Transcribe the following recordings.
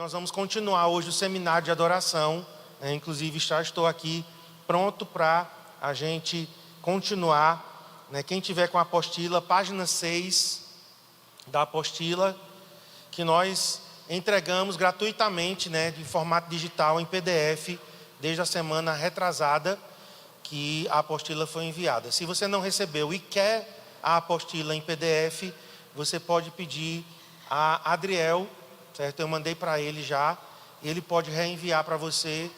nós vamos continuar hoje o seminário de adoração, né? Inclusive já estou aqui pronto para a gente continuar, né? Quem tiver com a apostila, página 6 da apostila, que nós entregamos gratuitamente, né? De formato digital em PDF, desde a semana retrasada que a apostila foi enviada. Se você não recebeu e quer a apostila em PDF, você pode pedir a Adriel, certo? Eu mandei para ele já, ele pode reenviar para você,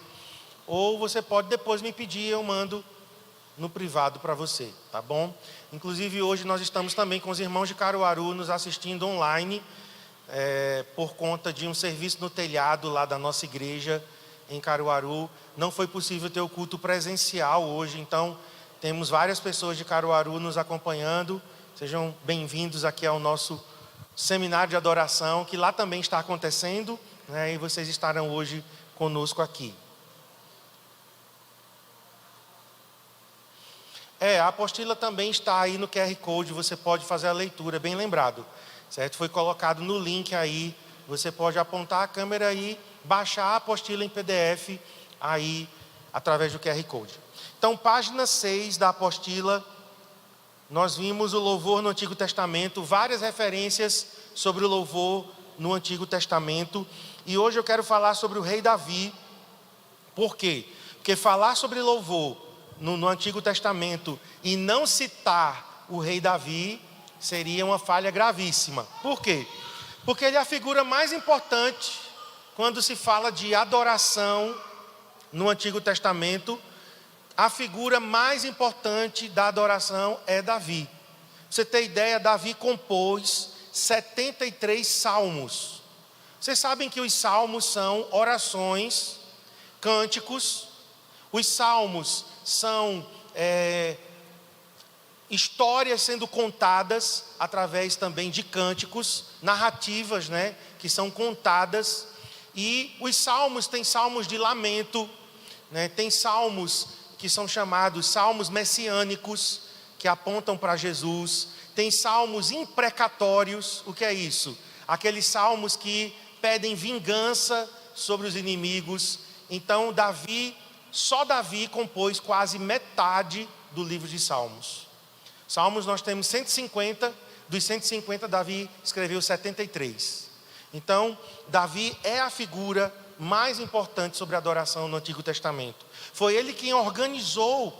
ou você pode depois me pedir, eu mando no privado para você, tá bom? Inclusive hoje nós estamos também com os irmãos de Caruaru nos assistindo online, por conta de um serviço no telhado lá da nossa igreja em Caruaru. Não foi possível ter o culto presencial hoje, então temos várias pessoas de Caruaru nos acompanhando. Sejam bem-vindos aqui ao nosso seminário de adoração, que lá também está acontecendo, né? E vocês estarão hoje conosco aqui. A apostila também está aí no QR Code, você pode fazer a leitura, bem lembrado, certo? Foi colocado no link aí, você pode apontar a câmera e baixar a apostila em PDF aí, através do QR Code. Então, página 6 da apostila, nós vimos o louvor no Antigo Testamento, várias referências sobre o louvor no Antigo Testamento. E hoje eu quero falar sobre o rei Davi. Por quê? Porque falar sobre louvor no Antigo Testamento e não citar o rei Davi seria uma falha gravíssima. Por quê? Porque ele é a figura mais importante quando se fala de adoração no Antigo Testamento. A figura mais importante da adoração é Davi. Pra você ter ideia, Davi compôs 73 salmos. Vocês sabem que os salmos são orações, cânticos. Os salmos são histórias sendo contadas através também de cânticos, narrativas, né, que são contadas. E os salmos, tem salmos de lamento, né, tem salmos que são chamados salmos messiânicos, que apontam para Jesus. Tem salmos imprecatórios. O que é isso? Aqueles salmos que pedem vingança sobre os inimigos. Então só Davi compôs quase metade do livro de Salmos. Salmos nós temos 150, dos 150 Davi escreveu 73. Então Davi é a figura mais importante sobre a adoração no Antigo Testamento. Foi ele quem organizou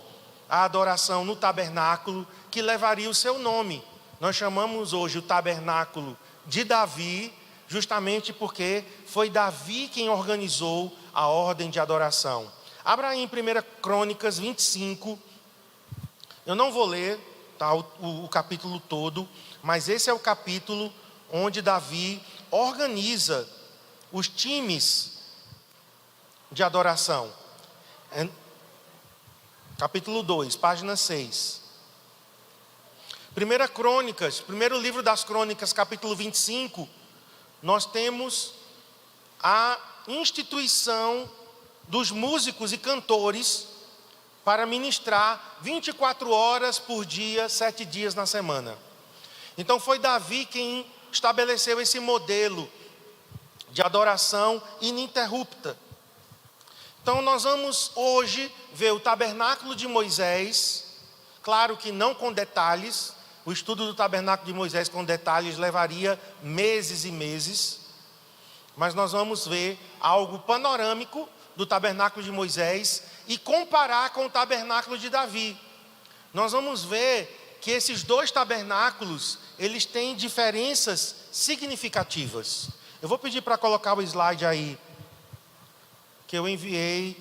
a adoração no tabernáculo, que levaria o seu nome. Nós chamamos hoje o tabernáculo de Davi, justamente porque foi Davi quem organizou a ordem de adoração. Abra aí em 1 Crônicas 25. Eu não vou ler, tá, o capítulo todo, mas esse é o capítulo onde Davi organiza os times de adoração. Capítulo 2, página 6. 1 Crônicas, primeiro livro das Crônicas, capítulo 25, nós temos a instituição dos músicos e cantores para ministrar 24 horas por dia, 7 dias na semana. Então foi Davi quem estabeleceu esse modelo de adoração ininterrupta. Então nós vamos hoje ver o tabernáculo de Moisés, claro que não com detalhes. O estudo do tabernáculo de Moisés com detalhes levaria meses e meses, mas nós vamos ver algo panorâmico do tabernáculo de Moisés e comparar com o tabernáculo de Davi. Nós vamos ver que esses dois tabernáculos, eles têm diferenças significativas. Eu vou pedir para colocar o slide aí, que eu enviei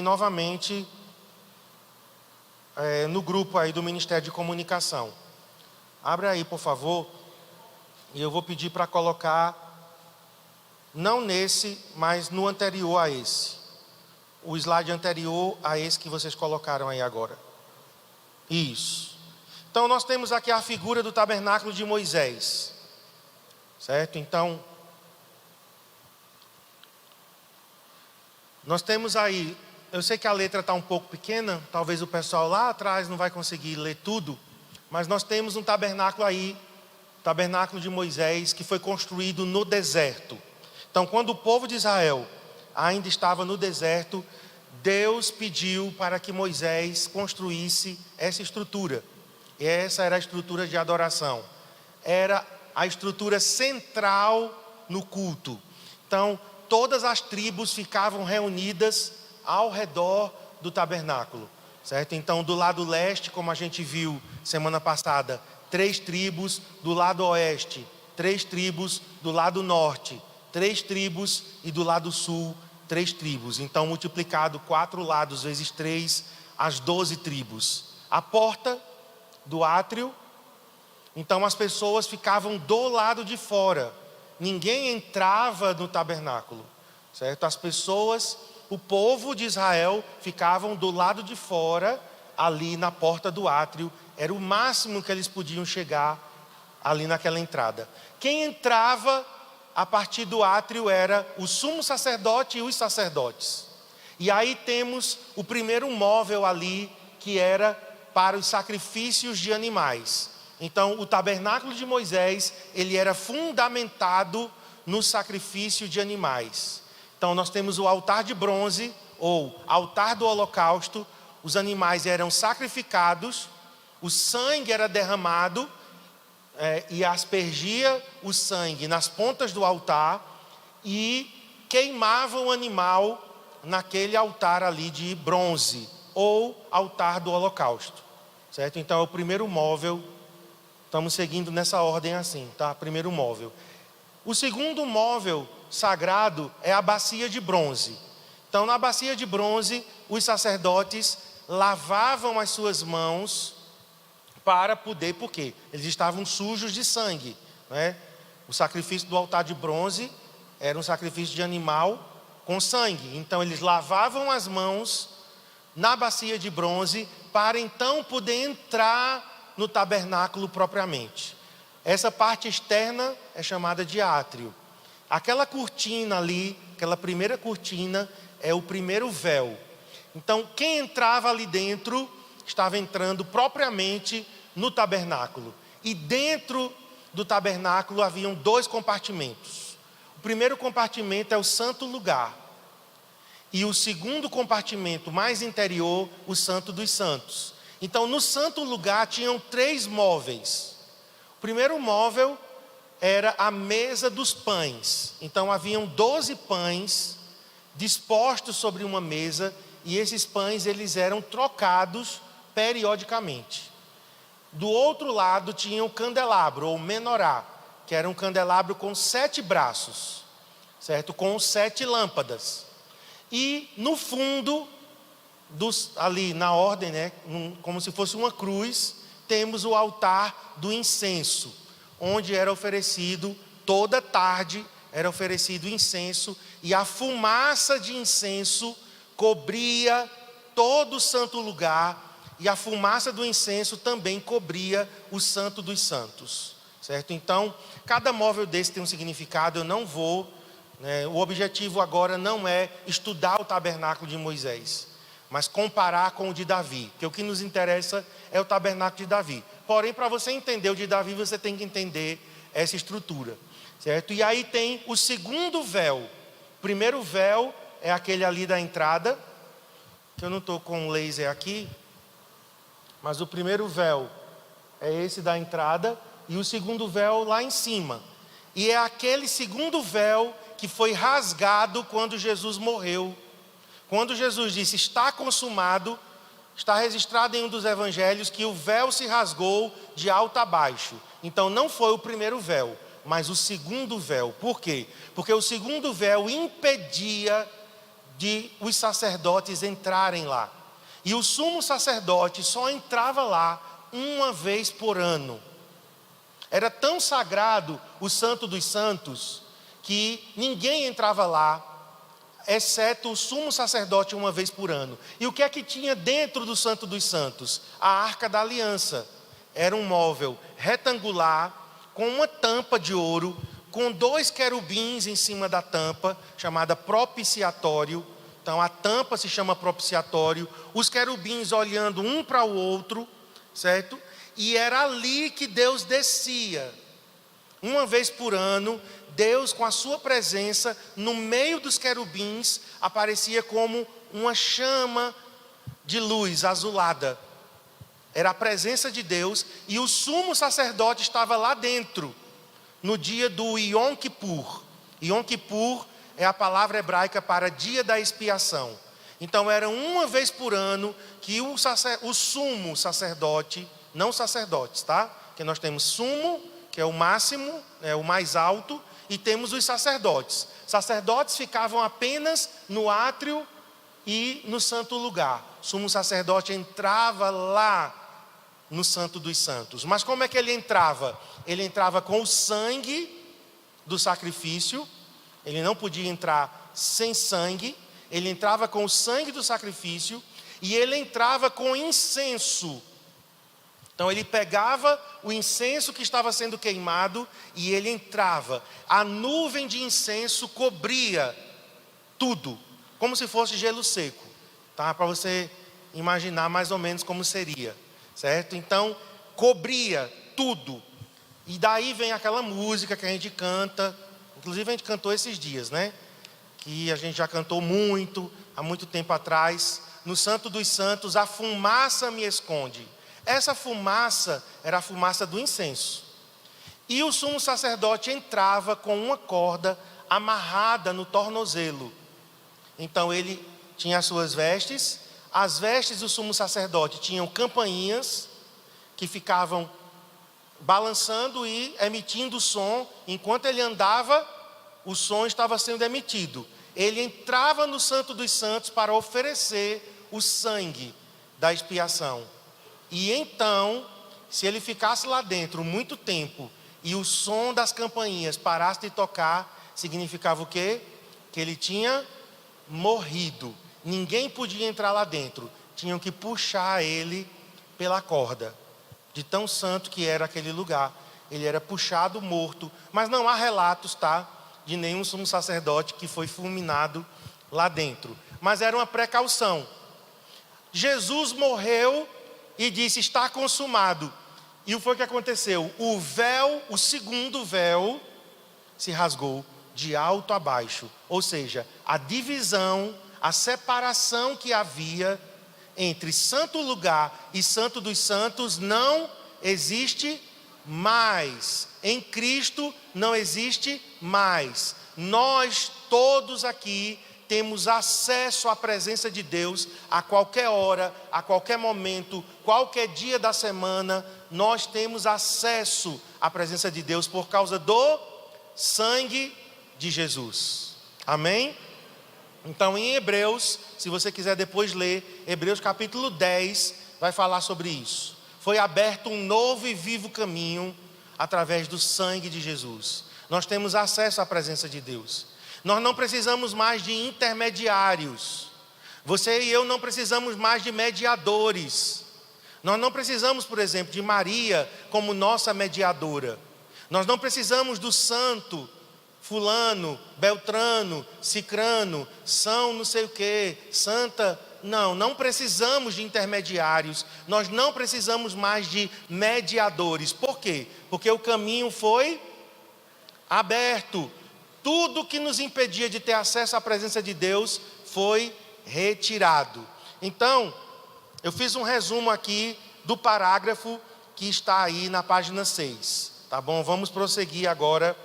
novamente no grupo aí do Ministério de Comunicação. Abre aí, por favor, e eu vou pedir para colocar, não nesse, mas no anterior a esse. O slide anterior a esse que vocês colocaram aí agora. Isso. Então nós temos aqui a figura do tabernáculo de Moisés. Certo? Então, nós temos aí, eu sei que a letra está um pouco pequena, talvez o pessoal lá atrás não vai conseguir ler tudo, mas nós temos um tabernáculo aí, tabernáculo de Moisés, que foi construído no deserto. Então, quando o povo de Israel ainda estava no deserto, Deus pediu para que Moisés construísse essa estrutura. E essa era a estrutura de adoração. Era a estrutura central no culto. Então, todas as tribos ficavam reunidas ao redor do tabernáculo, certo? Então, do lado leste, como a gente viu semana passada, 3 tribos; do lado oeste, 3 tribos; do lado norte, 3 tribos; e do lado sul, 3 tribos. Então, multiplicado 4 lados vezes 3, as 12 tribos. A porta do átrio, então as pessoas ficavam do lado de fora. Ninguém entrava no tabernáculo, certo? As pessoas, o povo de Israel, ficavam do lado de fora, ali na porta do átrio. Era o máximo que eles podiam chegar ali naquela entrada. Quem entrava a partir do átrio era o sumo sacerdote e os sacerdotes. E aí temos o primeiro móvel ali, que era para os sacrifícios de animais. Então, o tabernáculo de Moisés, ele era fundamentado no sacrifício de animais. Então, nós temos o altar de bronze, ou altar do holocausto. Os animais eram sacrificados, o sangue era derramado, e aspergia o sangue nas pontas do altar e queimava o animal naquele altar ali de bronze, ou altar do holocausto, certo? Então é o primeiro móvel, estamos seguindo nessa ordem assim, tá? Primeiro móvel. O segundo móvel sagrado é a bacia de bronze. Então, na bacia de bronze, os sacerdotes lavavam as suas mãos para poder, porque eles estavam sujos de sangue, né? O sacrifício do altar de bronze era um sacrifício de animal com sangue. Então eles lavavam as mãos na bacia de bronze para então poder entrar no tabernáculo propriamente. Essa parte externa é chamada de átrio. Aquela cortina ali, aquela primeira cortina, é o primeiro véu. Então quem entrava ali dentro estava entrando propriamente no tabernáculo. E dentro do tabernáculo haviam 2 compartimentos. O primeiro compartimento é o santo lugar. E o segundo compartimento, mais interior, o santo dos santos. Então, no santo lugar tinham 3 móveis. O primeiro móvel era a mesa dos pães. Então, haviam 12 pães dispostos sobre uma mesa. E esses pães, eles eram trocados periodicamente. Do outro lado tinha o candelabro, ou menorá, que era um candelabro com 7 braços, certo? Com 7 lâmpadas. E no fundo, ali na ordem, né, como se fosse uma cruz, temos o altar do incenso, onde era oferecido, toda tarde, era oferecido incenso, e a fumaça de incenso cobria todo o santo lugar, e a fumaça do incenso também cobria o santo dos santos, certo? Então, cada móvel desse tem um significado. Eu não vou, né, o objetivo agora não é estudar o tabernáculo de Moisés, mas comparar com o de Davi, porque o que nos interessa é o tabernáculo de Davi. Porém, para você entender o de Davi, você tem que entender essa estrutura, certo? E aí tem o segundo véu. O primeiro véu é aquele ali da entrada, que eu não estou com o laser aqui, mas o primeiro véu é esse da entrada, e o segundo véu lá em cima. E é aquele segundo véu que foi rasgado quando Jesus morreu. Quando Jesus disse, está consumado, está registrado em um dos evangelhos que o véu se rasgou de alto a baixo. Então não foi o primeiro véu, mas o segundo véu. Por quê? Porque o segundo véu impedia de os sacerdotes entrarem lá. E o sumo sacerdote só entrava lá uma vez por ano. Era tão sagrado o Santo dos Santos que ninguém entrava lá, exceto o sumo sacerdote uma vez por ano. E o que é que tinha dentro do Santo dos Santos? A Arca da Aliança. Era um móvel retangular, com uma tampa de ouro, com 2 querubins em cima da tampa, chamada propiciatório. Então a tampa se chama propiciatório, os querubins olhando um para o outro, certo? E era ali que Deus descia Uma vez por ano, Deus, com a sua presença, no meio dos querubins, aparecia como uma chama de luz azulada. Era a presença de Deus, e o sumo sacerdote estava lá dentro, no dia do Yom Kippur. Yom Kippur é a palavra hebraica para dia da expiação. Então era uma vez por ano que o sumo sacerdote, não sacerdotes, tá? Porque nós temos sumo, que é o máximo, é o mais alto, e temos os sacerdotes. Sacerdotes ficavam apenas no átrio e no santo lugar. O sumo sacerdote entrava lá no Santo dos Santos. Mas como é que ele entrava? Ele entrava com o sangue do sacrifício. Ele não podia entrar sem sangue. Ele entrava com o sangue do sacrifício. E ele entrava com incenso. Então ele pegava o incenso que estava sendo queimado e ele entrava. A nuvem de incenso cobria tudo, como se fosse gelo seco, tá? Para você imaginar mais ou menos como seria, certo? Então cobria tudo. E daí vem aquela música que a gente canta, inclusive a gente cantou esses dias, né? Que a gente já cantou muito, há muito tempo atrás. No Santo dos Santos, a fumaça me esconde. Essa fumaça era a fumaça do incenso. E o sumo sacerdote entrava com uma corda amarrada no tornozelo. Então ele tinha as suas vestes. As vestes do sumo sacerdote tinham campainhas que ficavam balançando e emitindo som. Enquanto ele andava, o som estava sendo emitido. Ele entrava no Santo dos Santos para oferecer o sangue da expiação. E então, se ele ficasse lá dentro muito tempo e o som das campainhas parasse de tocar, significava o quê? Que ele tinha morrido. Ninguém podia entrar lá dentro. Tinham que puxar ele pela corda. De tão santo que era aquele lugar. Ele era puxado morto. Mas não há relatos, tá? De nenhum sumo sacerdote que foi fulminado lá dentro. Mas era uma precaução. Jesus morreu e disse: está consumado. E o que foi que aconteceu? O véu, o segundo véu, se rasgou de alto a baixo. Ou seja, a divisão, a separação que havia entre santo lugar e santo dos santos não existe mais. Em Cristo não existe mais. Nós todos aqui temos acesso à presença de Deus a qualquer hora, a qualquer momento, qualquer dia da semana. Nós temos acesso à presença de Deus por causa do sangue de Jesus. Amém? Então em Hebreus, se você quiser depois ler, Hebreus capítulo 10 vai falar sobre isso. Foi aberto um novo e vivo caminho através do sangue de Jesus. Nós temos acesso à presença de Deus. Nós não precisamos mais de intermediários. Você e eu não precisamos mais de mediadores. Nós não precisamos, por exemplo, de Maria como nossa mediadora. Nós não precisamos do santo fulano, beltrano, cicrano, são não sei o que, santa. Não precisamos de intermediários. Nós não precisamos mais de mediadores. Por quê? Porque o caminho foi aberto. Tudo que nos impedia de ter acesso à presença de Deus foi retirado. Então, eu fiz um resumo aqui do parágrafo que está aí na página 6. Tá bom? Vamos prosseguir agora.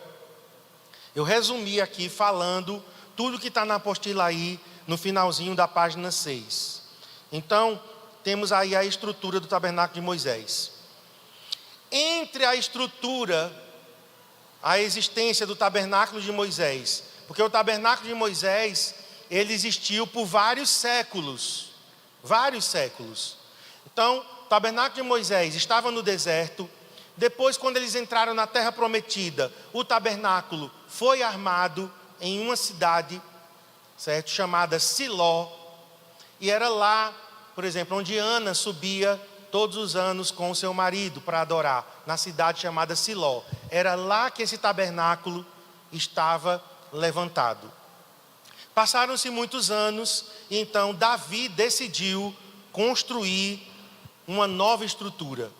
Eu resumi aqui falando tudo que está na apostila aí no finalzinho da página 6. Então, temos aí a estrutura do tabernáculo de Moisés. Entre a estrutura, a existência do tabernáculo de Moisés, porque o tabernáculo de Moisés, ele existiu por vários séculos. Então, o tabernáculo de Moisés estava no deserto. Depois, quando eles entraram na terra prometida, o tabernáculo foi armado em uma cidade, certo? Chamada Siló. E era lá, por exemplo, onde Ana subia todos os anos com o seu marido para adorar, na cidade chamada Siló. Era lá que esse tabernáculo estava levantado. Passaram-se muitos anos e então Davi decidiu construir uma nova estrutura.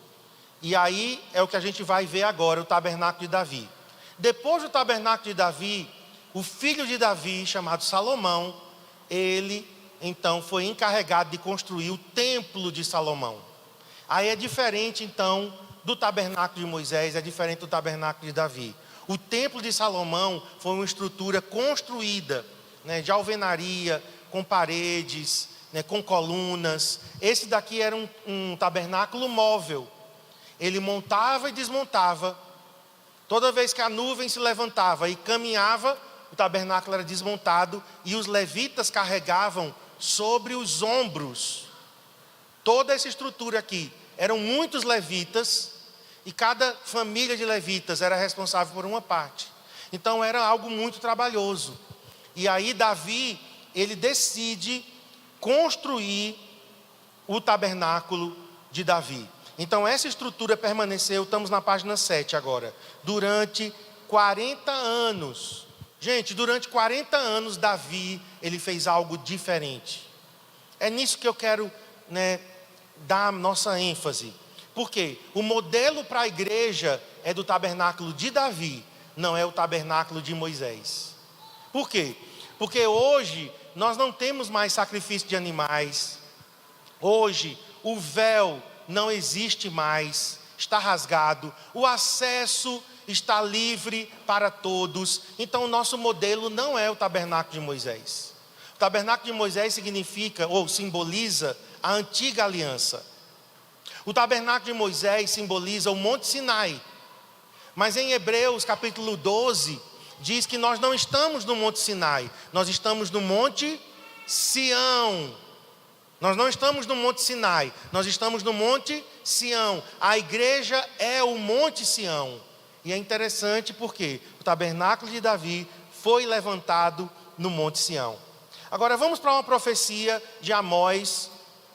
E aí é o que a gente vai ver agora, o tabernáculo de Davi. Depois do tabernáculo de Davi, o filho de Davi, chamado Salomão, ele então foi encarregado de construir o templo de Salomão. Aí é diferente então do tabernáculo de Moisés, é diferente do tabernáculo de Davi. O templo de Salomão foi uma estrutura construída, de alvenaria, com paredes, com colunas. Esse daqui era um tabernáculo móvel. Ele montava e desmontava. Toda vez que a nuvem se levantava e caminhava, o tabernáculo era desmontado e os levitas carregavam sobre os ombros toda essa estrutura aqui. Eram muitos levitas e cada família de levitas era responsável por uma parte. Então era algo muito trabalhoso. E aí Davi, ele decide construir o tabernáculo de Davi. Então essa estrutura permaneceu, estamos na página 7 agora, durante 40 anos. Gente, durante 40 anos Davi, ele fez algo diferente. É nisso que eu quero dar nossa ênfase. Por quê? O modelo para a igreja é do tabernáculo de Davi, não é o tabernáculo de Moisés. Por quê? Porque hoje nós não temos mais sacrifício de animais. Hoje o véu não existe mais, está rasgado. O acesso está livre para todos. Então o nosso modelo não é o tabernáculo de Moisés. O tabernáculo de Moisés significa ou simboliza a antiga aliança. O tabernáculo de Moisés simboliza o Monte Sinai. Mas em Hebreus capítulo 12, diz que nós não estamos no Monte Sinai, nós estamos no Monte Sião. Nós não estamos no Monte Sinai, nós estamos no Monte Sião. A igreja é o Monte Sião. E é interessante porque o tabernáculo de Davi foi levantado no Monte Sião. Agora vamos para uma profecia de Amós,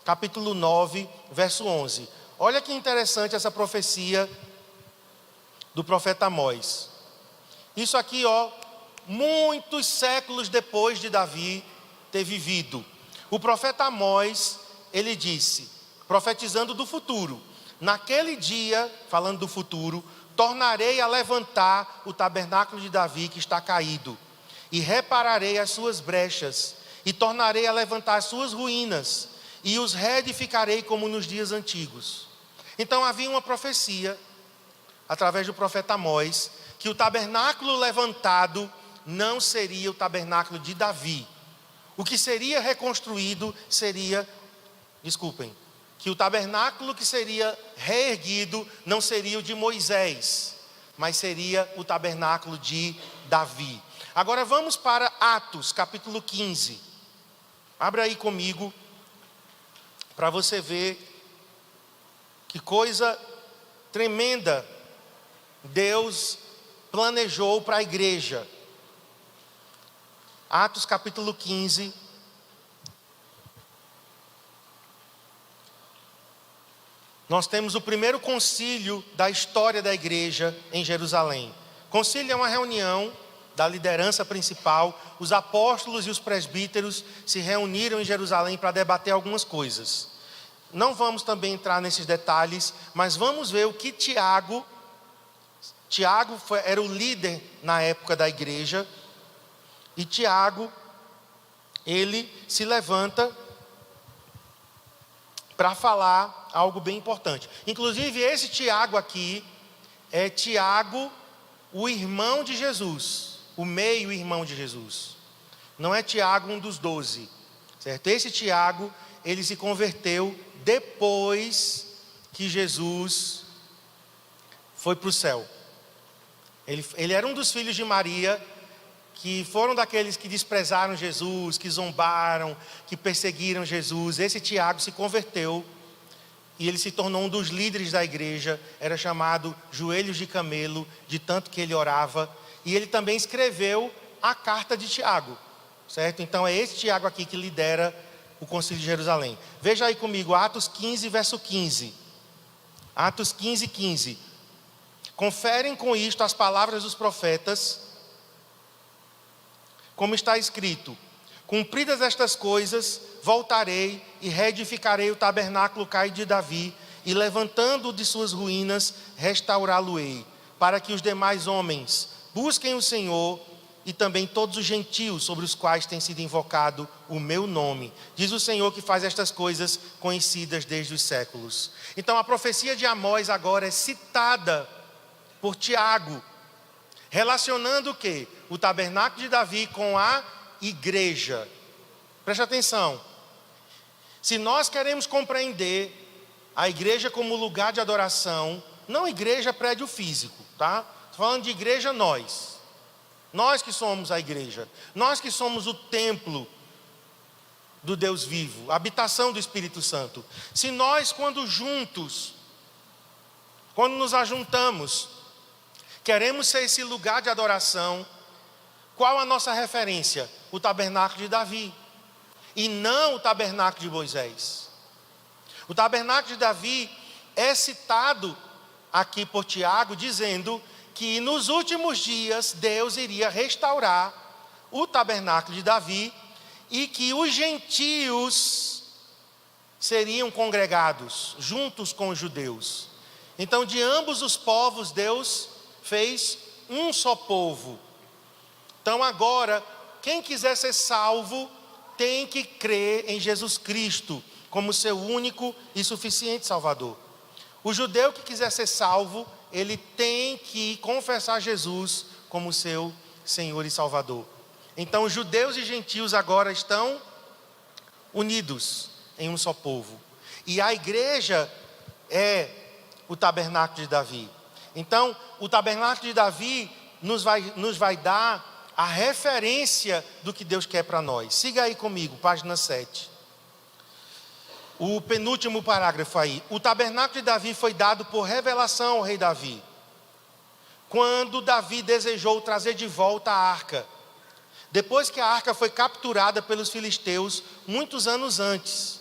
capítulo 9, verso 11. Olha que interessante essa profecia do profeta Amós. Isso aqui, muitos séculos depois de Davi ter vivido. O profeta Amós, ele disse, profetizando do futuro: naquele dia, falando do futuro, tornarei a levantar o tabernáculo de Davi que está caído, e repararei as suas brechas, e tornarei a levantar as suas ruínas, e os reedificarei como nos dias antigos. Então havia uma profecia, através do profeta Amós, que o tabernáculo levantado não seria o tabernáculo de Davi. O que seria reconstruído seria, que o tabernáculo que seria reerguido não seria o de Moisés, mas seria o tabernáculo de Davi. Agora vamos para Atos, capítulo 15. Abra aí comigo, para você ver que coisa tremenda Deus planejou para a igreja. Atos capítulo 15. Nós temos o primeiro concílio da história da igreja em Jerusalém. Concílio é uma reunião da liderança principal. Os apóstolos e os presbíteros se reuniram em Jerusalém para debater algumas coisas. Não vamos também entrar nesses detalhes, mas vamos ver o que Tiago era o líder na época da igreja. E Tiago, ele se levanta para falar algo bem importante. Inclusive esse Tiago aqui é Tiago, o irmão de Jesus, o meio-irmão de Jesus. Não é Tiago, um dos 12, certo? Esse Tiago, ele se converteu depois que Jesus foi para o céu. Ele era um dos filhos de Maria, que foram daqueles que desprezaram Jesus, que zombaram, que perseguiram Jesus. Esse Tiago se converteu e ele se tornou um dos líderes da igreja. Era chamado Joelhos de Camelo, de tanto que ele orava. E ele também escreveu a carta de Tiago, certo? Então é esse Tiago aqui que lidera o concílio de Jerusalém. Veja aí comigo, Atos 15, verso 15. Atos 15, 15. Conferem com isto as palavras dos profetas, como está escrito: cumpridas estas coisas, voltarei e reedificarei o tabernáculo caído de Davi, e levantando-o de suas ruínas, restaurá-lo-ei, para que os demais homens busquem o Senhor e também todos os gentios sobre os quais tem sido invocado o meu nome. Diz o Senhor que faz estas coisas conhecidas desde os séculos. Então a profecia de Amós agora é citada por Tiago, relacionando o quê? O tabernáculo de Davi com a igreja. Preste atenção. Se nós queremos compreender a igreja como lugar de adoração, não igreja prédio físico, tá? Estou falando de igreja nós que somos a igreja, nós que somos o templo do Deus vivo, a habitação do Espírito Santo. Se nós, quando nos ajuntamos, queremos ser esse lugar de adoração, qual a nossa referência? O tabernáculo de Davi, e não o tabernáculo de Moisés. O tabernáculo de Davi é citado aqui por Tiago, dizendo que nos últimos dias Deus iria restaurar o tabernáculo de Davi e que os gentios seriam congregados juntos com os judeus. Então, de ambos os povos, Deus fez um só povo. Então agora, quem quiser ser salvo, tem que crer em Jesus Cristo como seu único e suficiente Salvador. O judeu que quiser ser salvo, ele tem que confessar Jesus como seu Senhor e Salvador. Então, os judeus e gentios agora estão unidos em um só povo. E a igreja é o tabernáculo de Davi. Então, o tabernáculo de Davi nos vai dar a referência do que Deus quer para nós. Siga aí comigo, página 7. O penúltimo parágrafo aí. O tabernáculo de Davi foi dado por revelação ao rei Davi, quando Davi desejou trazer de volta a arca, depois que a arca foi capturada pelos filisteus muitos anos antes.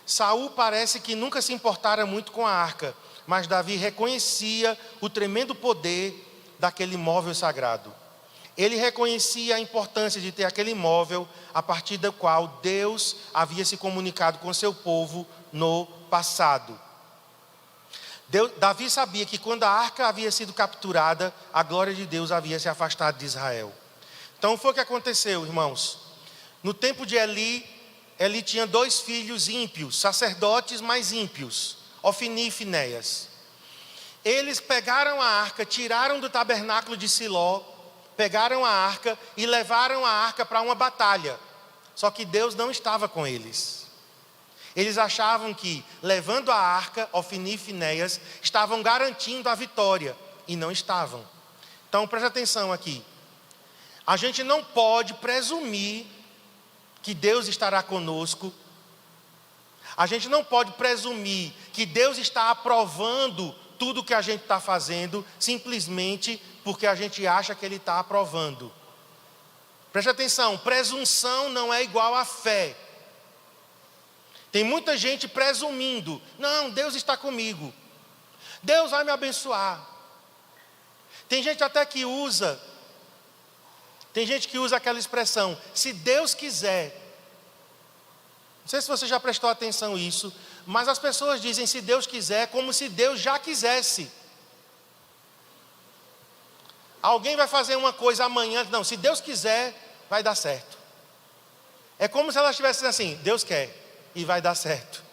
Saul parece que nunca se importara muito com a arca, mas Davi reconhecia o tremendo poder daquele móvel sagrado. Ele reconhecia a importância de ter aquele móvel a partir do qual Deus havia se comunicado com seu povo no passado. Davi sabia que quando a arca havia sido capturada, a glória de Deus havia se afastado de Israel. Então foi o que aconteceu, irmãos. No tempo de Eli tinha 2 filhos ímpios, sacerdotes mais ímpios, Ofni e Finéias. Eles pegaram a arca, tiraram do tabernáculo de Siló, pegaram a arca e levaram a arca para uma batalha. Só que Deus não estava com eles. Eles achavam que, levando a arca, Ofni e Finéias estavam garantindo a vitória, e não estavam. Então preste atenção aqui. A gente não pode presumir que Deus estará conosco. A gente não pode presumir que Deus está aprovando tudo que a gente está fazendo, simplesmente porque a gente acha que Ele está aprovando. Preste atenção, presunção não é igual a fé. Tem muita gente presumindo, não, Deus está comigo, Deus vai me abençoar. Tem gente até que usa aquela expressão, se Deus quiser. Não sei se você já prestou atenção nisso, mas as pessoas dizem se Deus quiser, como se Deus já quisesse. Alguém vai fazer uma coisa amanhã, não, se Deus quiser, vai dar certo. É como se elas estivessem assim, Deus quer e vai dar certo.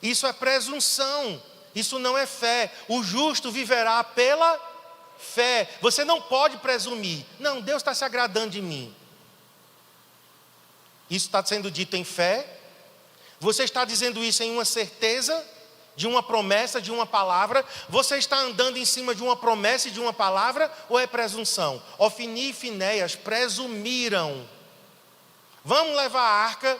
Isso é presunção, isso não é fé. O justo viverá pela fé. Você não pode presumir, não, Deus está se agradando de mim. Isso está sendo dito em fé. Você está dizendo isso em uma certeza, de uma promessa, de uma palavra? Você está andando em cima de uma promessa e de uma palavra, ou é presunção? Ofni e Finéias presumiram. Vamos levar a arca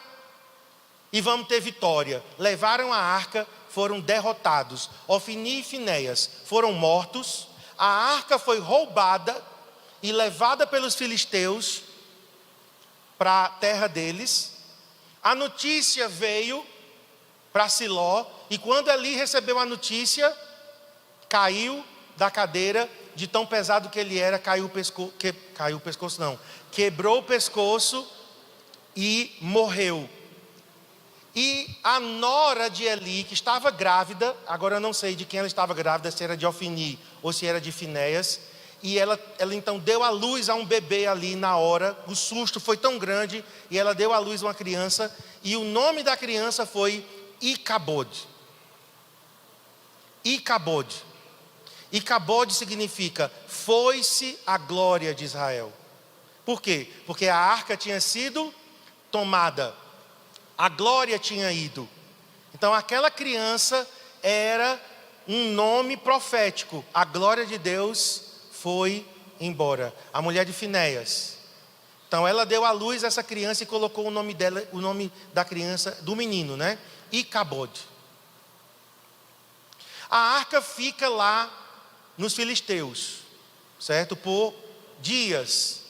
e vamos ter vitória. Levaram a arca, foram derrotados. Ofni e Finéias foram mortos. A arca foi roubada e levada pelos filisteus para a terra deles. A notícia veio para Siló, e quando Eli recebeu a notícia, caiu da cadeira, de tão pesado que ele era, quebrou o pescoço e morreu. E a nora de Eli, que estava grávida, agora eu não sei de quem ela estava grávida, se era de Ofni ou se era de Finéias, e ela então deu à luz a um bebê ali na hora. O susto foi tão grande, e ela deu à luz uma criança, e o nome da criança foi Icabode. Icabode. Icabode significa foi-se a glória de Israel. Por quê? Porque a arca tinha sido tomada, a glória tinha ido. Então aquela criança era um nome profético. A glória de Deus foi embora. A mulher de Finéias. Então ela deu à luz essa criança e colocou o nome dela, o nome da criança, do menino, né? Icabode. A arca fica lá nos filisteus, certo? Por dias,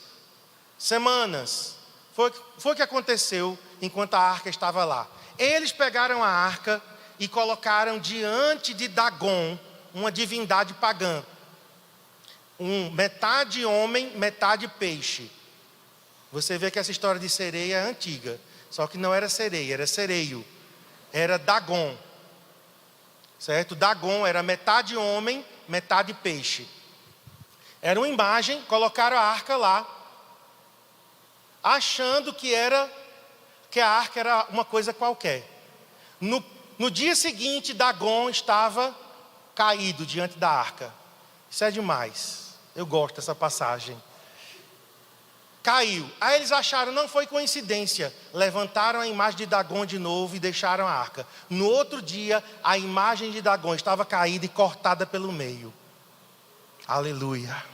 semanas. Foi o que aconteceu enquanto a arca estava lá. Eles pegaram a arca e colocaram diante de Dagon, uma divindade pagã. Metade homem, metade peixe. Você vê que essa história de sereia é antiga. Só que não era sereia, era sereio. Era Dagon. Certo? Dagon era metade homem, metade peixe. Era uma imagem, colocaram a arca lá, achando que a arca era uma coisa qualquer. No dia seguinte, Dagon estava caído diante da arca. Isso é demais. Eu gosto dessa passagem. Caiu. Aí eles acharam, não foi coincidência. Levantaram a imagem de Dagon de novo e deixaram a arca. No outro dia, a imagem de Dagon estava caída e cortada pelo meio. Aleluia.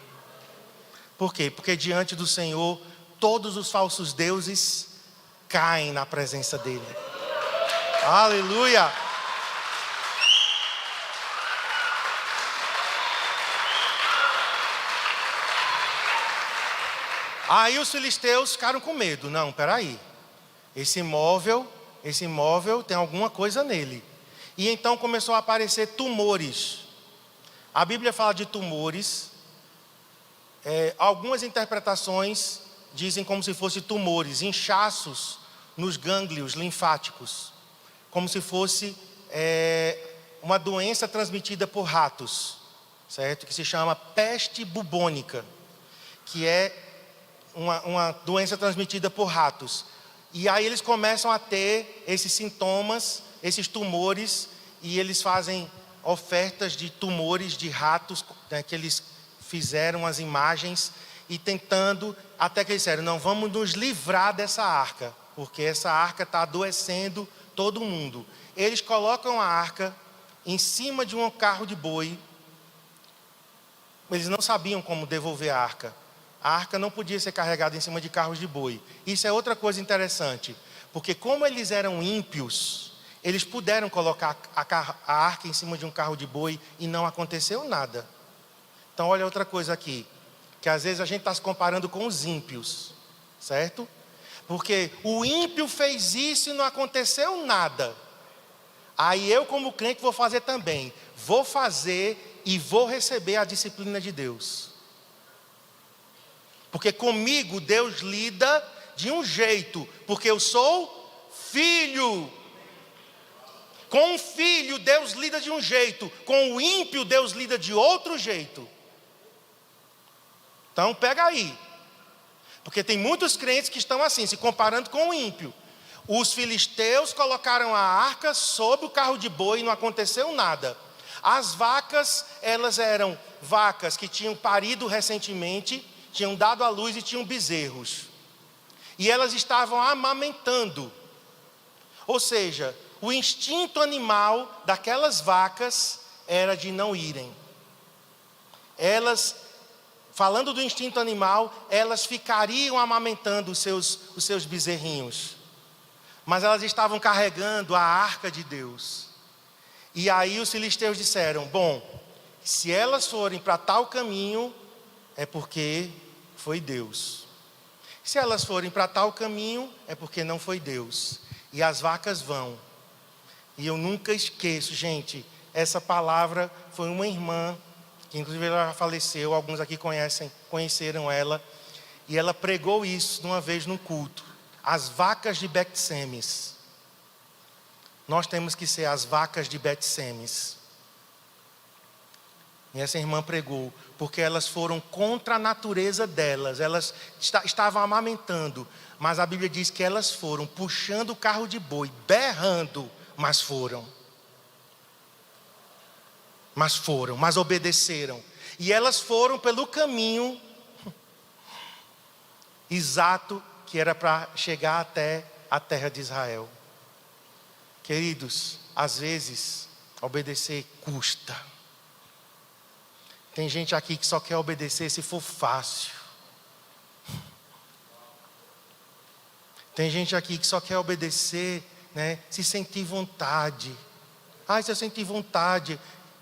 Por quê? Porque diante do Senhor, todos os falsos deuses caem na presença dele. Aleluia. Aí os filisteus ficaram com medo. Não, peraí. Esse imóvel tem alguma coisa nele. E então começou a aparecer tumores. A Bíblia fala de tumores. Algumas interpretações dizem como se fossem tumores, inchaços nos gânglios linfáticos. Como se fosse uma doença transmitida por ratos. Certo? Que se chama peste bubônica. Que é uma doença transmitida por ratos. E aí eles começam a ter esses sintomas, esses tumores, e eles fazem ofertas de tumores de ratos, né, que eles fizeram as imagens, e tentando, até que eles disseram, não, vamos nos livrar dessa arca, porque essa arca está adoecendo todo mundo. Eles colocam a arca em cima de um carro de boi. Eles não sabiam como devolver a arca. A arca não podia ser carregada em cima de carros de boi. Isso é outra coisa interessante, porque como eles eram ímpios, eles puderam colocar a arca em cima de um carro de boi e não aconteceu nada. Então olha outra coisa aqui, que às vezes a gente está se comparando com os ímpios, certo? Porque o ímpio fez isso e não aconteceu nada. Aí eu como crente vou fazer também. Vou fazer e vou receber a disciplina de Deus. Porque comigo Deus lida de um jeito, porque eu sou filho. Com um filho Deus lida de um jeito, com o ímpio Deus lida de outro jeito. Então pega aí, porque tem muitos crentes que estão assim, se comparando com o ímpio. Os filisteus colocaram a arca sobre o carro de boi e não aconteceu nada. As vacas, elas eram vacas que tinham parido recentemente, tinham dado à luz e tinham bezerros. E elas estavam amamentando. Ou seja, o instinto animal daquelas vacas era de não irem. Elas, falando do instinto animal, elas ficariam amamentando os seus bezerrinhos. Mas elas estavam carregando a arca de Deus. E aí os filisteus disseram, bom, se elas forem para tal caminho, é porque foi Deus. Se elas forem para tal caminho, é porque não foi Deus. E as vacas vão. E eu nunca esqueço, gente, essa palavra foi uma irmã, que inclusive ela faleceu, alguns aqui conheceram ela, e ela pregou isso uma vez no culto. As vacas de Bet-Semes. Nós temos que ser as vacas de Bet-Semes. E essa irmã pregou, porque elas foram contra a natureza delas, elas estavam amamentando, mas a Bíblia diz que elas foram puxando o carro de boi, berrando, mas obedeceram. E elas foram pelo caminho exato que era para chegar até a terra de Israel. Queridos, às vezes, obedecer custa. Tem gente aqui que só quer obedecer se for fácil. Tem gente aqui que só quer obedecer, né, se sentir vontade. Se eu sentir vontade,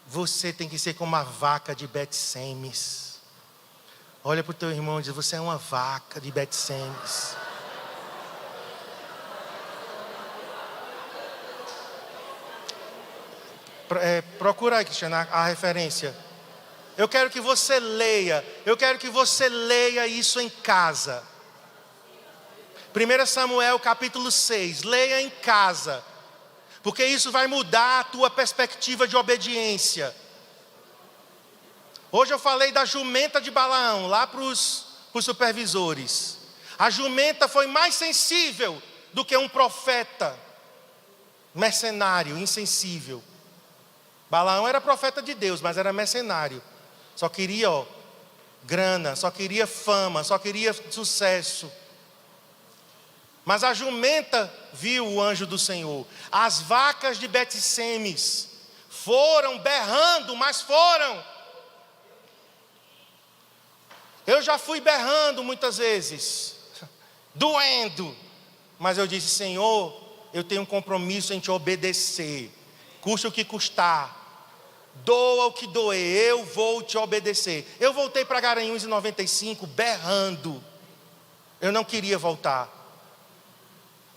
você tem que ser como a vaca de Bet-Semes. Olha para o teu irmão e diz: você é uma vaca de Bet-Semes. Procura aí, Cristiano, a referência. Eu quero que você leia isso em casa. 1 Samuel capítulo 6, leia em casa, porque isso vai mudar a tua perspectiva de obediência. Hoje eu falei da jumenta de Balaão, lá para os supervisores. A jumenta foi mais sensível do que um profeta mercenário, insensível. Balaão era profeta de Deus, mas era mercenário. Só queria grana, só queria fama, só queria sucesso. Mas a jumenta viu o anjo do Senhor. As vacas de Bet-Semes foram berrando, mas foram. Eu já fui berrando muitas vezes, doendo. Mas eu disse: Senhor, eu tenho um compromisso em te obedecer. Custe o que custar. Doa o que doer, eu vou te obedecer. Eu voltei para Garanhuns em 95, berrando. Eu não queria voltar.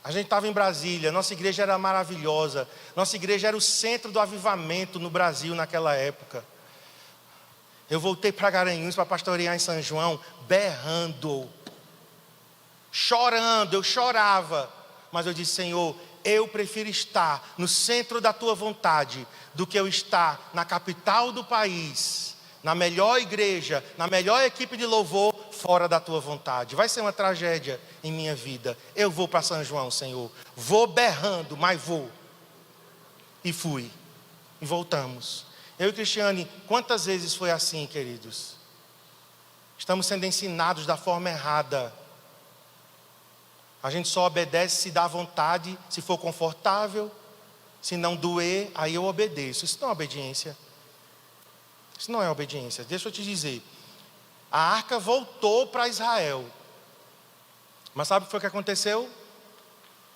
A gente estava em Brasília, nossa igreja era maravilhosa. Nossa igreja era o centro do avivamento no Brasil naquela época. Eu voltei para Garanhuns para pastorear em São João, berrando, chorando, eu chorava. Mas eu disse: Senhor, eu prefiro estar no centro da tua vontade do que eu estar na capital do país, na melhor igreja, na melhor equipe de louvor, fora da tua vontade. Vai ser uma tragédia em minha vida. Eu vou para São João, Senhor. Vou berrando, mas vou. E fui. E voltamos. Eu e Cristiane, quantas vezes foi assim, queridos? Estamos sendo ensinados da forma errada. A gente só obedece se dá vontade, se for confortável. Se não doer, aí eu obedeço. Isso não é obediência. Isso não é obediência. Deixa eu te dizer. A arca voltou para Israel. Mas sabe o que foi que aconteceu?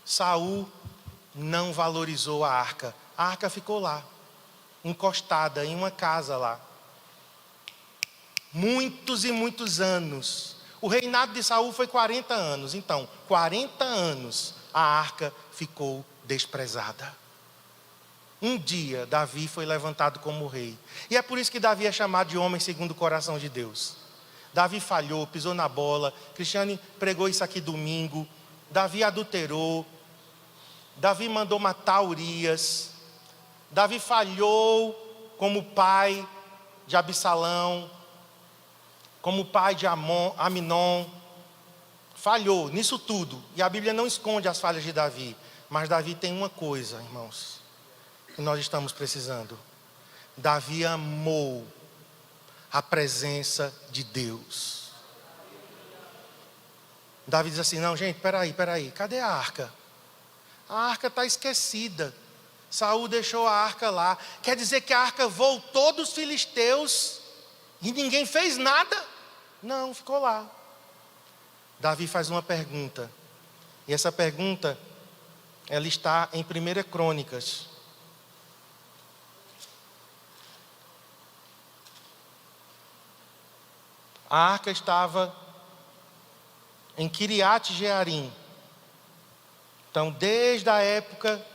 Saul não valorizou a arca. A arca ficou lá, encostada em uma casa lá. Muitos e muitos anos. O reinado de Saul foi 40 anos. Então, 40 anos a arca ficou desprezada. Um dia, Davi foi levantado como rei. E é por isso que Davi é chamado de homem segundo o coração de Deus. Davi falhou, pisou na bola. Cristiane pregou isso aqui domingo. Davi adulterou. Davi mandou matar Urias. Davi falhou como pai de Absalão, como pai de Aminon. Falhou nisso tudo. E a Bíblia não esconde as falhas de Davi. Mas Davi tem uma coisa, irmãos, que nós estamos precisando. Davi amou a presença de Deus. Davi diz assim: não, gente, peraí, cadê a arca? A arca está esquecida. Saul deixou a arca lá. Quer dizer que a arca voltou dos filisteus e ninguém fez nada? Não, ficou lá. Davi faz uma pergunta. E essa pergunta, ela está em 1 Crônicas. A arca estava em Kiriat Jearim. Então, desde a época,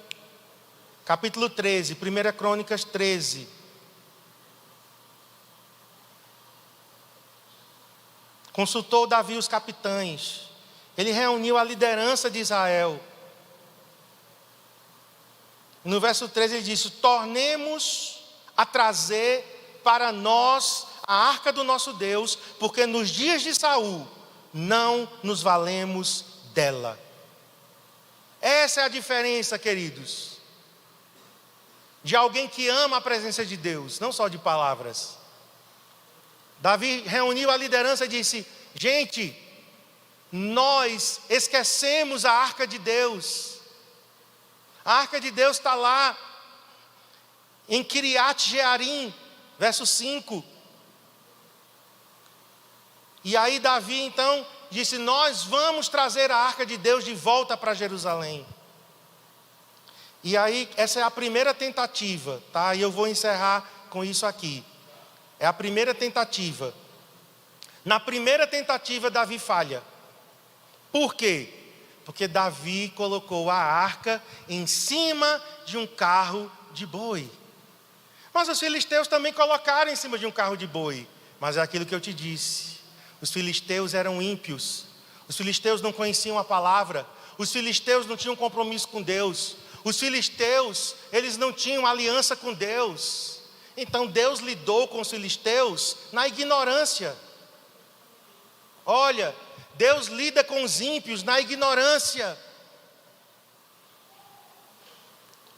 capítulo 13, 1 Crônicas 13. Consultou Davi os capitães. Ele reuniu a liderança de Israel. No verso 13 ele disse: tornemos a trazer para nós a arca do nosso Deus, porque nos dias de Saul não nos valemos dela. Essa é a diferença, queridos, de alguém que ama a presença de Deus, não só de palavras. Davi reuniu a liderança e disse: gente, nós esquecemos a arca de Deus. A arca de Deus está lá em Kiriat Jearim, verso 5. E aí Davi então disse: nós vamos trazer a arca de Deus de volta para Jerusalém. E aí essa é a primeira tentativa, tá? E eu vou encerrar com isso aqui. É a primeira tentativa. Na primeira tentativa Davi falha. Por quê? Porque Davi colocou a arca em cima de um carro de boi. Mas os filisteus também colocaram em cima de um carro de boi. Mas é aquilo que eu te disse. Os filisteus eram ímpios. Os filisteus não conheciam a palavra. Os filisteus não tinham compromisso com Deus. Os filisteus, eles não tinham aliança com Deus. Então Deus lidou com os filisteus na ignorância. Olha, Deus lida com os ímpios na ignorância.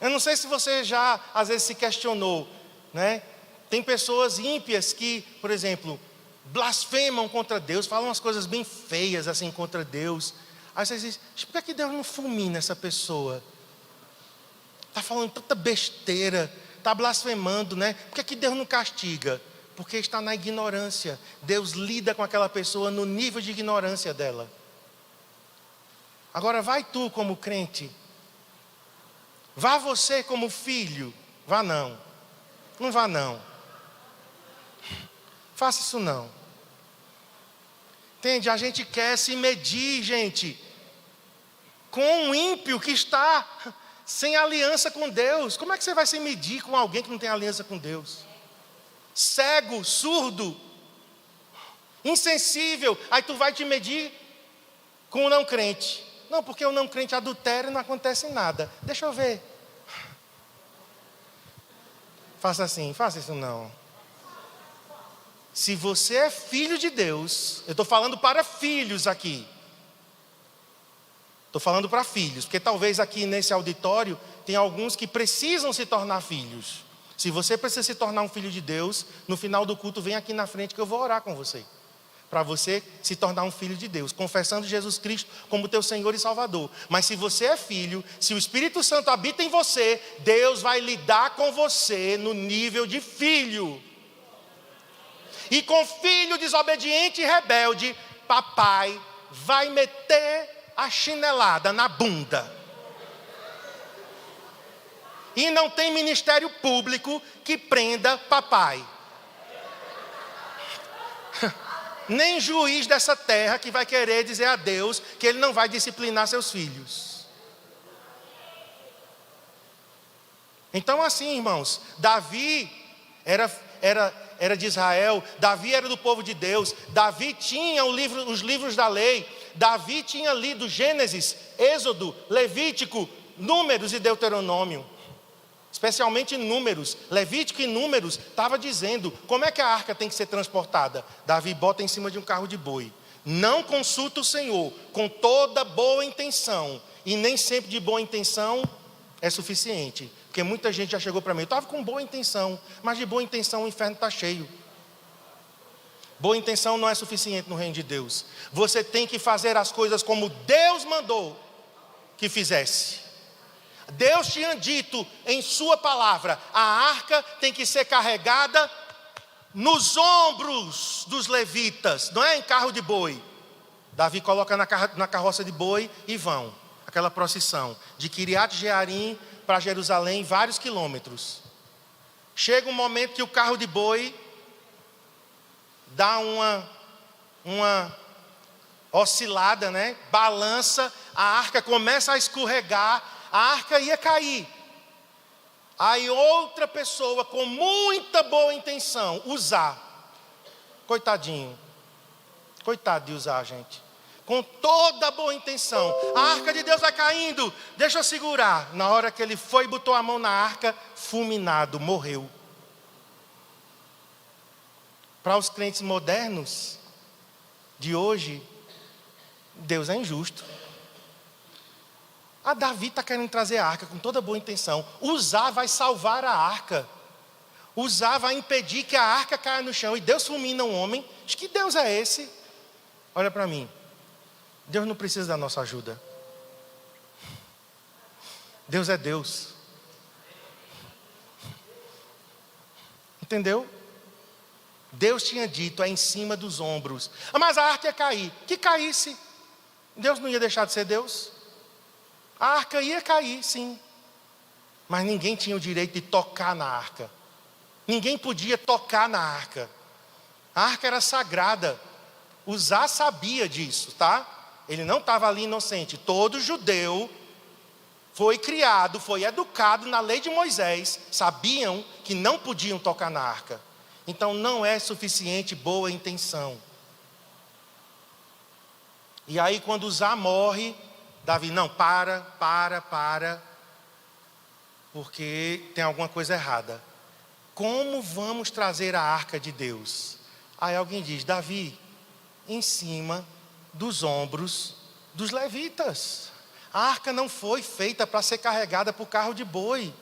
Eu não sei se você já, às vezes, se questionou, né? Tem pessoas ímpias que, por exemplo, blasfemam contra Deus, falam umas coisas bem feias assim contra Deus. Aí você diz: por que Deus não fulmina essa pessoa? Está falando tanta besteira, está blasfemando, né? Por que Deus não castiga? Porque está na ignorância. Deus lida com aquela pessoa no nível de ignorância dela. Agora vai tu como crente. Vá você como filho. Vá não. Não vá não. Faça isso não. Entende? A gente quer se medir, gente, com um ímpio que está sem aliança com Deus. Como é que você vai se medir com alguém que não tem aliança com Deus? Cego, surdo, insensível. Aí tu vai te medir com o não crente. Não, porque o não crente adultera e não acontece nada. Deixa eu ver. Faça assim, faça isso não. Se você é filho de Deus, eu estou falando para filhos aqui. Estou falando para filhos, porque talvez aqui nesse auditório tem alguns que precisam se tornar filhos. Se você precisa se tornar um filho de Deus, no final do culto vem aqui na frente que eu vou orar com você. Para você se tornar um filho de Deus, confessando Jesus Cristo como teu Senhor e Salvador. Mas se você é filho, se o Espírito Santo habita em você, Deus vai lidar com você no nível de filho. E com filho desobediente e rebelde, papai vai meter a chinelada na bunda. E não tem ministério público que prenda papai. Nem juiz dessa terra que vai querer dizer a Deus que ele não vai disciplinar seus filhos. Então assim, irmãos, Davi era de Israel, Davi era do povo de Deus, Davi tinha os livros da lei, Davi tinha lido Gênesis, Êxodo, Levítico, Números e Deuteronômio. Especialmente Números, Levítico e Números estava dizendo como é que a arca tem que ser transportada. Davi bota em cima de um carro de boi. Não consulta o Senhor com toda boa intenção. E nem sempre de boa intenção é suficiente. Porque muita gente já chegou para mim: eu estava com boa intenção, mas de boa intenção o inferno está cheio. Boa intenção não é suficiente no reino de Deus. Você tem que fazer as coisas como Deus mandou que fizesse. Deus tinha dito em sua palavra: a arca tem que ser carregada nos ombros dos levitas, não é em carro de boi. Davi coloca na carroça de boi e vão. Aquela procissão de Kiriat Jearim para Jerusalém, vários quilômetros. Chega um momento que o carro de boi dá uma oscilada, né? Balança, a arca começa a escorregar, a arca ia cair. Aí outra pessoa com muita boa intenção, usar. Coitadinho. Coitado de usar, gente. Com toda boa intenção. A arca de Deus vai caindo. Deixa eu segurar. Na hora que ele foi e botou a mão na arca, fulminado, morreu. Para os crentes modernos de hoje, Deus é injusto. Davi está querendo trazer a arca com toda boa intenção. Uzá vai salvar a arca. Uzá vai impedir que a arca caia no chão. E Deus fulmina um homem. Acho que Deus é esse. Olha para mim. Deus não precisa da nossa ajuda. Deus é Deus. Entendeu? Deus tinha dito, é em cima dos ombros. Mas a arca ia cair. Que caísse. Deus não ia deixar de ser Deus. A arca ia cair, sim. Mas ninguém tinha o direito de tocar na arca. Ninguém podia tocar na arca. A arca era sagrada. Uzá sabia disso, tá? Ele não estava ali inocente. Todo judeu foi criado, foi educado na lei de Moisés. Sabiam que não podiam tocar na arca. Então não é suficiente boa intenção. E aí quando Uzá morre, Davi, não, para, porque tem alguma coisa errada. Como vamos trazer a arca de Deus? Aí alguém diz, Davi, em cima dos ombros dos levitas. A arca não foi feita para ser carregada por carro de boi.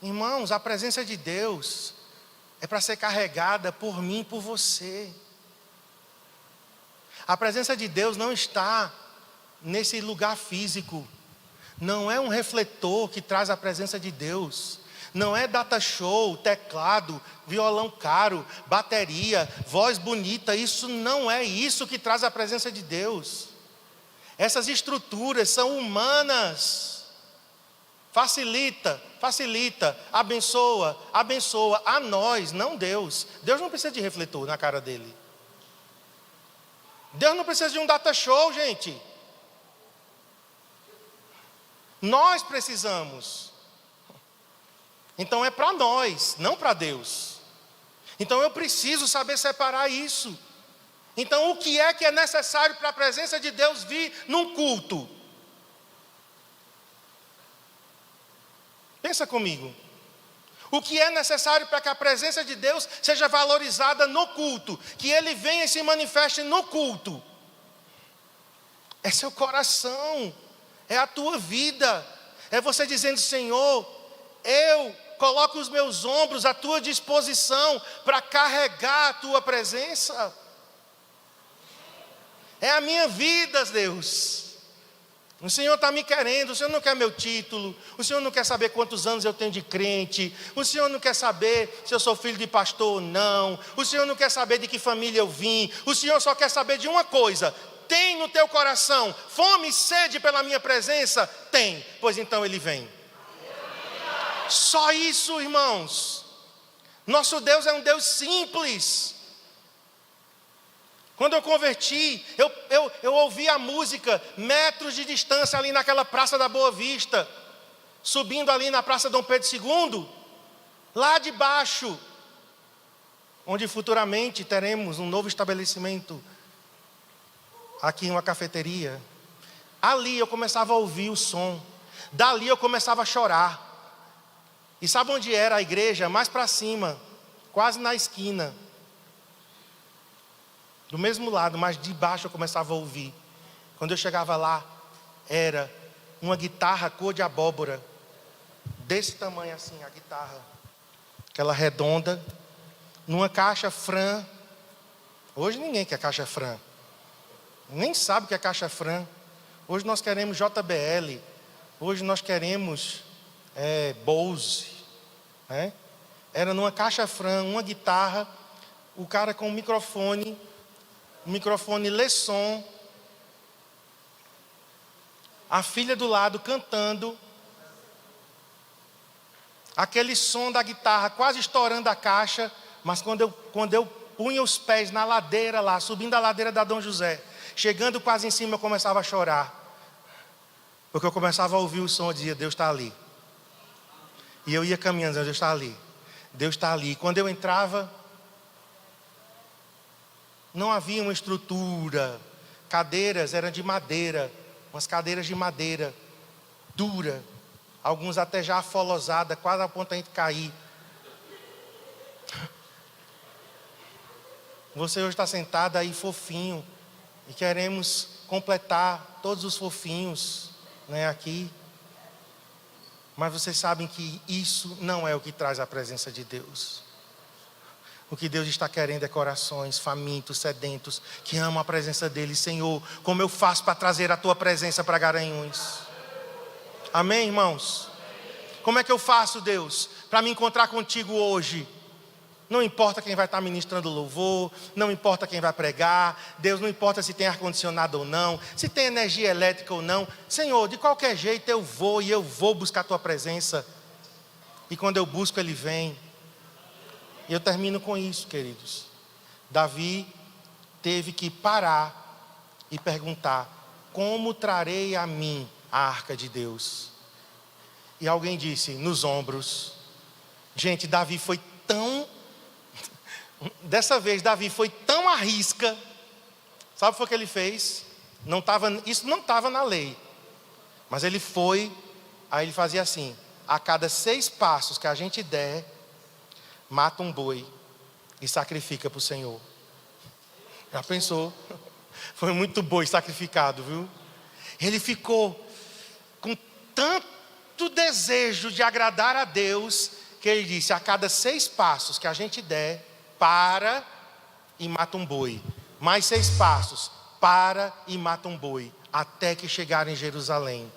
Irmãos, a presença de Deus é para ser carregada por mim e por você. A presença de Deus não está nesse lugar físico. Não é um refletor que traz a presença de Deus. Não é data show, teclado, violão caro, bateria, voz bonita. Isso não é isso que traz a presença de Deus. Essas estruturas são humanas. Facilita, abençoa a nós, não Deus. Deus não precisa de refletor na cara dele. Deus não precisa de um data show, gente. Nós precisamos. Então é para nós, não para Deus. Então eu preciso saber separar isso. Então o que é necessário para a presença de Deus vir num culto? Pensa comigo. O que é necessário para que a presença de Deus seja valorizada no culto? Que Ele venha e se manifeste no culto. É seu coração. É a tua vida. É você dizendo, Senhor, eu coloco os meus ombros à tua disposição para carregar a tua presença. É a minha vida, Deus. O Senhor está me querendo, o Senhor não quer meu título, o Senhor não quer saber quantos anos eu tenho de crente, o Senhor não quer saber se eu sou filho de pastor ou não, o Senhor não quer saber de que família eu vim, o Senhor só quer saber de uma coisa: tem no teu coração fome e sede pela minha presença? Tem, pois então Ele vem. Só isso, irmãos. Nosso Deus é um Deus simples. Quando eu converti, eu ouvi a música metros de distância ali naquela Praça da Boa Vista, subindo ali na Praça Dom Pedro II, lá de baixo, onde futuramente teremos um novo estabelecimento, aqui uma cafeteria. Ali eu começava a ouvir o som, dali eu começava a chorar. E sabe onde era a igreja? Mais para cima, quase na esquina. Do mesmo lado, mas de baixo eu começava a ouvir. Quando eu chegava lá, era uma guitarra cor de abóbora. Desse tamanho assim, a guitarra. Aquela redonda. Numa caixa Fran. Hoje ninguém quer caixa Fran. Nem sabe o que é caixa Fran. Hoje nós queremos JBL. Hoje nós queremos Bose. Né? Era numa caixa Fran, uma guitarra. O cara com um microfone Lesson, a filha do lado cantando, aquele som da guitarra quase estourando a caixa, mas quando eu punha os pés na ladeira lá, subindo a ladeira da Dom José, chegando quase em cima, eu começava a chorar, porque eu começava a ouvir o som e dizia, Deus está ali. E eu ia caminhando, dizendo, Deus está ali, Deus está ali. E quando eu entrava, não havia uma estrutura, cadeiras eram de madeira, umas cadeiras de madeira, dura, alguns até já afolosada, quase a ponto de a gente cair. Você hoje está sentado aí fofinho e queremos completar todos os fofinhos, né, aqui. Mas vocês sabem que isso não é o que traz a presença de Deus. O que Deus está querendo é corações famintos, sedentos, que amam a presença dEle. Senhor, como eu faço para trazer a Tua presença para Garanhuns? Amém, irmãos? Como é que eu faço, Deus, para me encontrar contigo hoje? Não importa quem vai estar ministrando louvor, não importa quem vai pregar, Deus, não importa se tem ar-condicionado ou não, se tem energia elétrica ou não. Senhor, de qualquer jeito eu vou buscar a Tua presença. E quando eu busco, Ele vem. E eu termino com isso, queridos. Davi teve que parar e perguntar: como trarei a mim a arca de Deus? E alguém disse: nos ombros. Gente, Davi foi tão... Dessa vez, Davi foi tão à risca. Sabe o que foi que ele fez? Isso não estava na lei. Mas ele foi, aí ele fazia assim: a cada 6 passos que a gente der, mata um boi e sacrifica para o Senhor. Já pensou? Foi muito boi sacrificado, viu? Ele ficou com tanto desejo de agradar a Deus, que ele disse: a cada 6 passos que a gente der, para e mata um boi. Mais 6 passos, para e mata um boi, até que chegar em Jerusalém.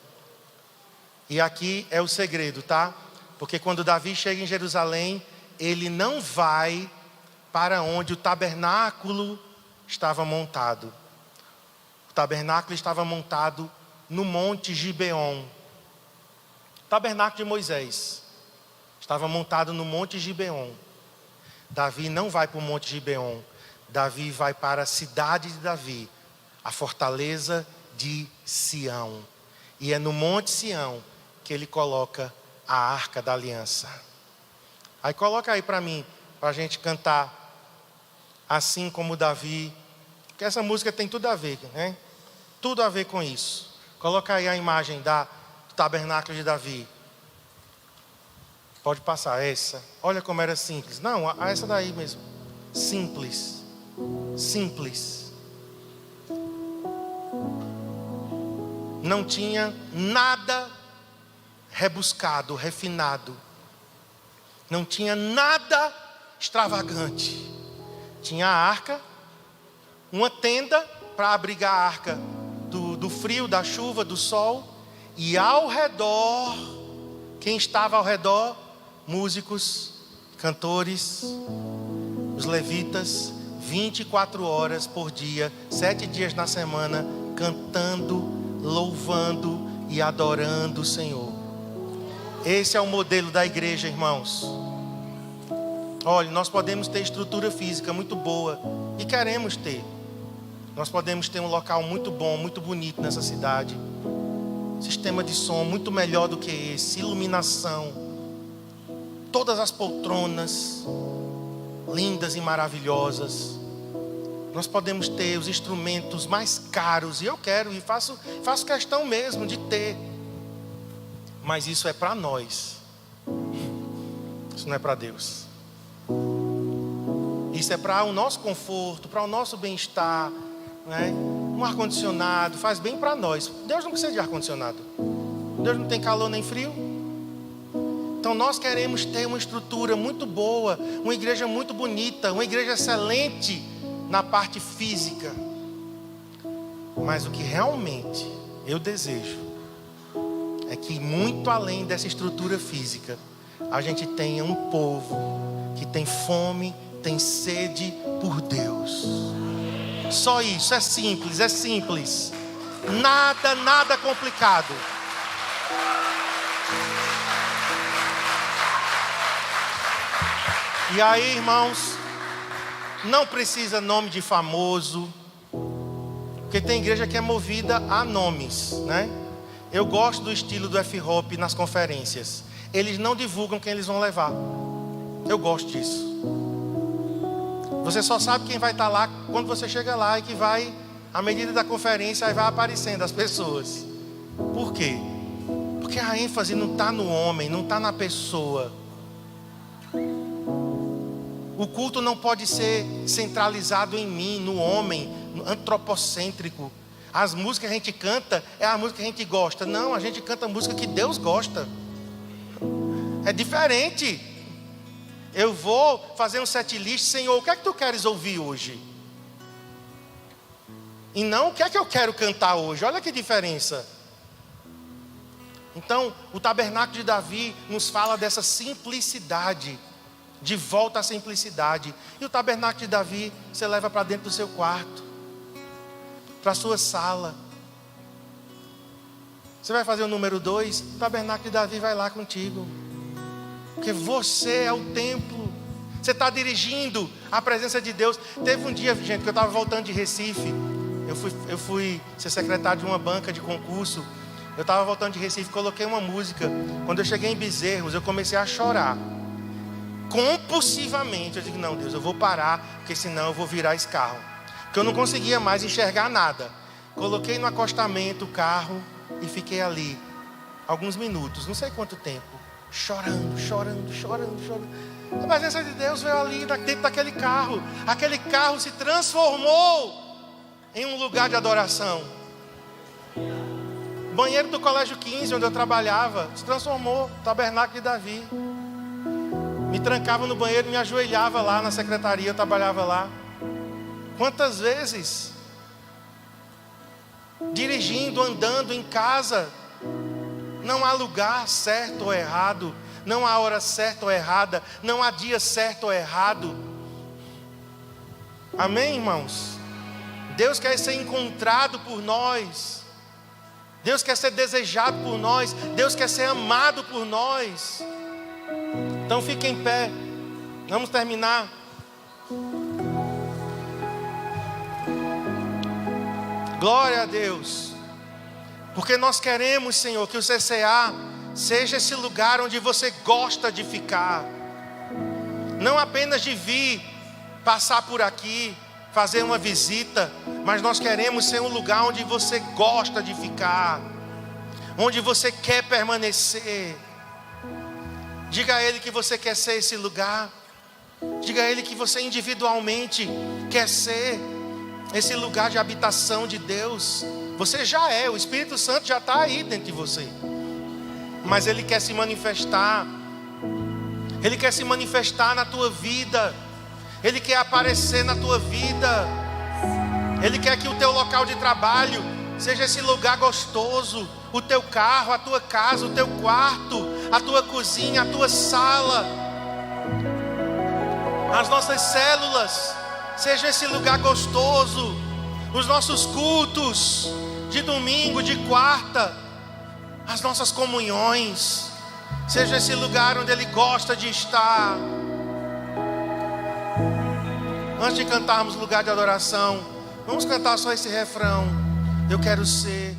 E aqui é o segredo, tá? Porque quando Davi chega em Jerusalém, ele não vai para onde o tabernáculo estava montado. O tabernáculo estava montado no monte Gibeon. O tabernáculo de Moisés estava montado no monte Gibeon. Davi não vai para o monte Gibeon. Davi vai para a cidade de Davi, a fortaleza de Sião. E é no monte Sião que ele coloca a arca da aliança. Aí coloca aí para mim, para a gente cantar assim como Davi. Porque essa música tem tudo a ver, né? Tudo a ver com isso. Coloca aí a imagem do tabernáculo de Davi. Pode passar essa. Olha como era simples. Não, essa daí mesmo. Simples. Simples. Não tinha nada rebuscado, refinado. Não tinha nada extravagante. Tinha a arca, uma tenda para abrigar a arca do frio, da chuva, do sol. E ao redor, quem estava ao redor? Músicos, cantores, os levitas, 24 horas por dia, 7 dias na semana, cantando, louvando e adorando o Senhor. Esse é o modelo da igreja, irmãos. Olha, nós podemos ter estrutura física muito boa, e queremos ter. Nós podemos ter um local muito bom, muito bonito nessa cidade. Sistema de som muito melhor do que esse, iluminação. Todas as poltronas lindas e maravilhosas. Nós podemos ter os instrumentos mais caros, e eu quero, e faço questão mesmo de ter. Mas isso é para nós. Isso não é para Deus. Isso é para o nosso conforto, para o nosso bem-estar, né? Um ar-condicionado faz bem para nós. Deus não precisa de ar-condicionado. Deus não tem calor nem frio. Então nós queremos ter uma estrutura muito boa, uma igreja muito bonita, uma igreja excelente na parte física. Mas o que realmente eu desejo é que muito além dessa estrutura física, a gente tenha um povo que tem fome, tem sede por Deus. Só isso, é simples, é simples. Nada complicado. E aí, irmãos, não precisa nome de famoso, porque tem igreja que é movida a nomes, né? Eu gosto do estilo do F-Hop nas conferências. Eles não divulgam quem eles vão levar. Eu gosto disso. Você só sabe quem vai estar lá quando você chega lá, e que vai, à medida da conferência, aí vai aparecendo as pessoas. Por quê? Porque a ênfase não está no homem, não está na pessoa. O culto não pode ser centralizado em mim, no homem, antropocêntrico. As músicas que a gente canta é a música que a gente gosta. Não, a gente canta a música que Deus gosta. É diferente. Eu vou fazer um set list, Senhor, o que é que tu queres ouvir hoje? E não o que é que eu quero cantar hoje. Olha que diferença. Então, o tabernáculo de Davi nos fala dessa simplicidade, de volta à simplicidade. E o tabernáculo de Davi você leva para dentro do seu quarto, para a sua sala. Você vai fazer o número 2, o tabernáculo de Davi vai lá contigo. Porque você é o templo. Você está dirigindo a presença de Deus. Teve um dia, gente, que eu estava voltando de Recife. Eu fui ser secretário de uma banca de concurso. Eu estava voltando de Recife, coloquei uma música. Quando eu cheguei em Bezerros, eu comecei a chorar. Compulsivamente. Eu digo, não, Deus, eu vou parar, porque senão eu vou virar esse carro. Porque eu não conseguia mais enxergar nada. Coloquei no acostamento o carro e fiquei ali alguns minutos, não sei quanto tempo, chorando. A presença de Deus veio ali dentro daquele carro. Aquele carro se transformou em um lugar de adoração. Banheiro do Colégio 15, onde eu trabalhava, se transformou tabernáculo de Davi. Me trancava no banheiro, me ajoelhava lá na secretaria, eu trabalhava lá. Quantas vezes, dirigindo, andando em casa, não há lugar certo ou errado, não há hora certa ou errada, não há dia certo ou errado. Amém, irmãos? Deus quer ser encontrado por nós. Deus quer ser desejado por nós. Deus quer ser amado por nós. Então fique em pé. Vamos terminar. Glória a Deus. Porque nós queremos, Senhor, que o CCA seja esse lugar onde você gosta de ficar. Não apenas de vir, passar por aqui, fazer uma visita, mas nós queremos ser um lugar onde você gosta de ficar, onde você quer permanecer. Diga a Ele que você quer ser esse lugar. Diga a Ele que você individualmente quer ser esse lugar de habitação de Deus. Você já é, o Espírito Santo já está aí dentro de você. Mas Ele quer se manifestar. Ele quer se manifestar na tua vida. Ele quer aparecer na tua vida. Ele quer que o teu local de trabalho seja esse lugar gostoso. O teu carro, a tua casa, o teu quarto, a tua cozinha, a tua sala. As nossas células sejam esse lugar gostoso. Os nossos cultos de domingo, de quarta, as nossas comunhões, seja esse lugar onde Ele gosta de estar. Antes de cantarmos lugar de adoração, vamos cantar só esse refrão. Eu quero ser